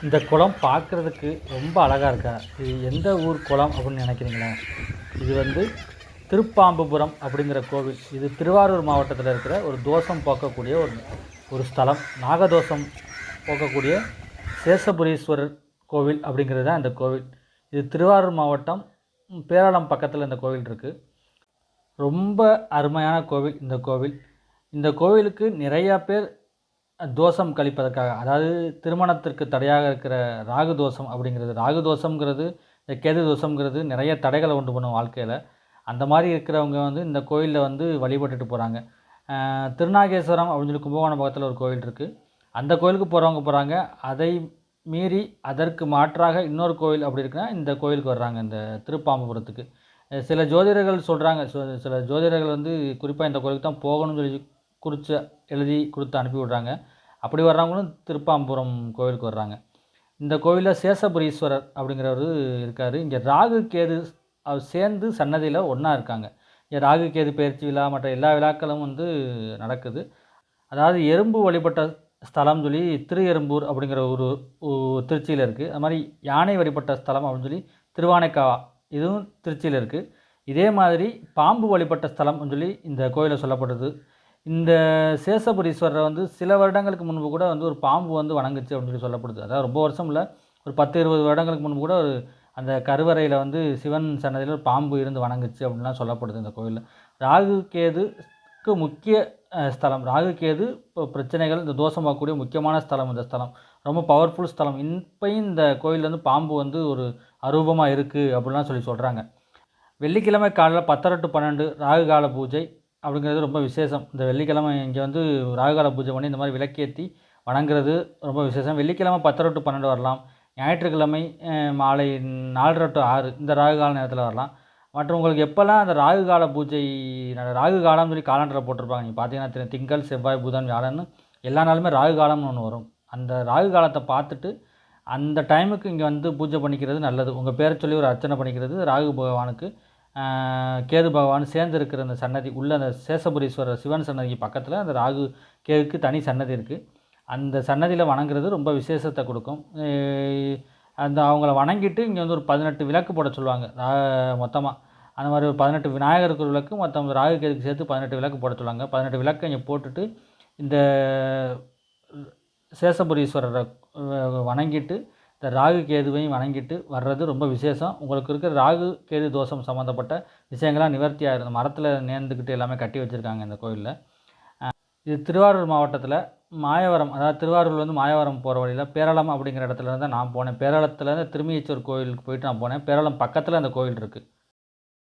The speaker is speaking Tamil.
இந்த குளம் பார்க்குறதுக்கு ரொம்ப அழகாக இருக்கா? இது எந்த ஊர் குளம் அப்படின்னு நினைக்கிறீங்களா? இது வந்து திருப்பாம்புபுரம் அப்படிங்கிற கோவில். இது திருவாரூர் மாவட்டத்தில் இருக்கிற ஒரு தோஷம் போக்கக்கூடிய ஒரு ஒரு ஸ்தலம். நாகதோஷம் போக்கக்கூடிய சேஷபுரீஸ்வரர் கோவில் அப்படிங்கிறது தான் இந்த கோவில். இது திருவாரூர் மாவட்டம் பேராளம் பக்கத்தில் இந்த கோவில் இருக்குது. ரொம்ப அருமையான கோவில் இந்த கோவில். இந்த கோவிலுக்கு நிறையா பேர் தோஷம் கழிப்பதற்காக, அதாவது திருமணத்திற்கு தடையாக இருக்கிற ராகு தோஷம் அப்படிங்கிறது, ராகு தோஷங்கிறது இந்த கேது தோஷங்கிறது நிறைய தடைகளை உண்டு பண்ணும் வாழ்க்கையில். அந்த மாதிரி இருக்கிறவங்க வந்து இந்த கோயிலில் வந்து வழிபட்டுட்டு போகிறாங்க. திருநாகேஸ்வரம் அப்படின்னு சொல்லி கும்பகோணம் பக்கத்தில் ஒரு கோவில் இருக்குது. அந்த கோயிலுக்கு போகிறவங்க போகிறாங்க. அதை மீறி அதற்கு மாற்றாக இன்னொரு கோவில் அப்படி இருக்குன்னா இந்த கோயிலுக்கு வர்றாங்க, இந்த திருப்பாம்புபுரத்துக்கு. சில ஜோதிடர்கள் சொல்கிறாங்க, சில ஜோதிடர்கள் வந்து குறிப்பாக இந்த கோயிலுக்கு தான் போகணும்னு சொல்லி குறித்து எழுதி கொடுத்து அனுப்பி விட்றாங்க. அப்படி வர்றவங்களும் திருப்பாம்புரம் கோவிலுக்கு வர்றாங்க. இந்த கோவிலில் சேஷபுரீஸ்வரர் அப்படிங்கிறவர் இருக்கார். இங்கே ராகு கேது அவர் சேர்ந்து சன்னதியில் ஒன்றா இருக்காங்க. இங்கே ராகு கேது பயிற்சி விழா மற்ற எல்லா விழாக்களும் வந்து நடக்குது. அதாவது எறும்பு வழிபட்ட ஸ்தலம் சொல்லி திரு எறும்பூர் அப்படிங்கிற ஒரு திருச்சியில் இருக்குது. அது மாதிரி யானை வழிபட்ட ஸ்தலம் அப்படின்னு சொல்லி திருவானைக்காவா, இதுவும் திருச்சியில் இருக்குது. இதே மாதிரி பாம்பு வழிபட்ட ஸ்தலம் சொல்லி இந்த கோயிலில் சொல்லப்படுது. இந்த சேஷபுரீஸ்வரரை வந்து சில வருடங்களுக்கு முன்பு கூட வந்து ஒரு பாம்பு வந்து வணங்குச்சு அப்படின்னு சொல்லி சொல்லப்படுது. அதாவது ரொம்ப வருஷம் இல்லை, ஒரு 10-20 வருடங்களுக்கு முன்பு கூட அந்த கருவறையில் வந்து சிவன் சன்னதியில் ஒரு பாம்பு இருந்து வணங்குச்சு அப்படின்லாம் சொல்லப்படுது இந்த கோயிலில். ராகு கேதுக்கு முக்கிய ஸ்தலம். ராகு கேது இப்போ பிரச்சனைகள் இந்த தோஷம் பார்க்கக்கூடிய முக்கியமான ஸ்தலம். இந்த ஸ்தலம் ரொம்ப பவர்ஃபுல் ஸ்தலம். இப்போயும் இந்த கோயிலில் வந்து பாம்பு வந்து ஒரு அரூபமாக இருக்குது அப்படின்லாம் சொல்லி சொல்கிறாங்க. வெள்ளிக்கிழமை காலையில் 10 to 12 ராகு கால பூஜை அப்படிங்கிறது ரொம்ப விசேஷம். இந்த வெள்ளிக்கிழமை இங்கே வந்து ராகுகால பூஜை பண்ணி இந்த மாதிரி விளக்கேற்றி வணங்குறது ரொம்ப விசேஷம். வெள்ளிக்கிழமை 10 to 12 வரலாம். ஞாயிற்றுக்கிழமை மாலை 4:30 to 6 இந்த ராகுகால நேரத்தில் வரலாம். மற்றும் உங்களுக்கு எப்போல்லாம் அந்த ராகுகால பூஜை ராகு காலம்னு சொல்லி காலண்டரில் போட்டிருப்பாங்க. நீங்கள் பார்த்தீங்கன்னா திங்கள், செவ்வாய், புதன், வியாழன்னு எல்லா நாளுமே ராகு காலம்னு ஒன்று வரும். அந்த ராகு காலத்தை பார்த்துட்டு அந்த டைமுக்கு இங்கே வந்து பூஜை பண்ணிக்கிறது நல்லது. உங்கள் பேரை சொல்லி ஒரு அர்ச்சனை பண்ணிக்கிறது ராகு பகவானுக்கு, கேது பகவான் சேர்ந்து இருக்கிற அந்த சன்னதி உள்ள அந்த சேஷபுரீஸ்வரர் சிவன் சன்னதிக்கு பக்கத்தில் அந்த ராகு கேதுக்கு தனி சன்னதி இருக்குது. அந்த சன்னதியில் வணங்குறது ரொம்ப விசேஷத்தை கொடுக்கும். அந்த அவங்கள வணங்கிட்டு இங்கே வந்து ஒரு 18 விளக்கு போட சொல்லுவாங்க மொத்தமாக. அந்த மாதிரி ஒரு 18 விநாயகருக்கு விளக்கு, மொத்தம் ராகு கேதுக்கு சேர்த்து 18 விளக்கு போட சொல்லுவாங்க. 18 விளக்கு இங்கே போட்டுட்டு இந்த சேஷபுரீஸ்வரரை வணங்கிட்டு இந்த ராகு கேதுவையும் வணங்கிட்டு வர்றது ரொம்ப விசேஷம். உங்களுக்கு இருக்கிற ராகு கேது தோஷம் சம்மந்தப்பட்ட விஷயங்கள்லாம் நிவர்த்தி ஆகிருந்த மரத்தில் நேர்ந்துக்கிட்டு எல்லாமே கட்டி வச்சுருக்காங்க இந்த கோயிலில். இது திருவாரூர் மாவட்டத்தில் மாயவரம், அதாவது திருவாரூர்லேருந்து மாயவரம் போகிற வழியில் பேரளம் அப்படிங்கிற இடத்துல இருந்து நான் போனேன். பேரளத்துலேருந்து திருமியச்சூர் கோயிலுக்கு போயிட்டு நான் போனேன். பேரளம் பக்கத்தில் அந்த கோயில் இருக்குது.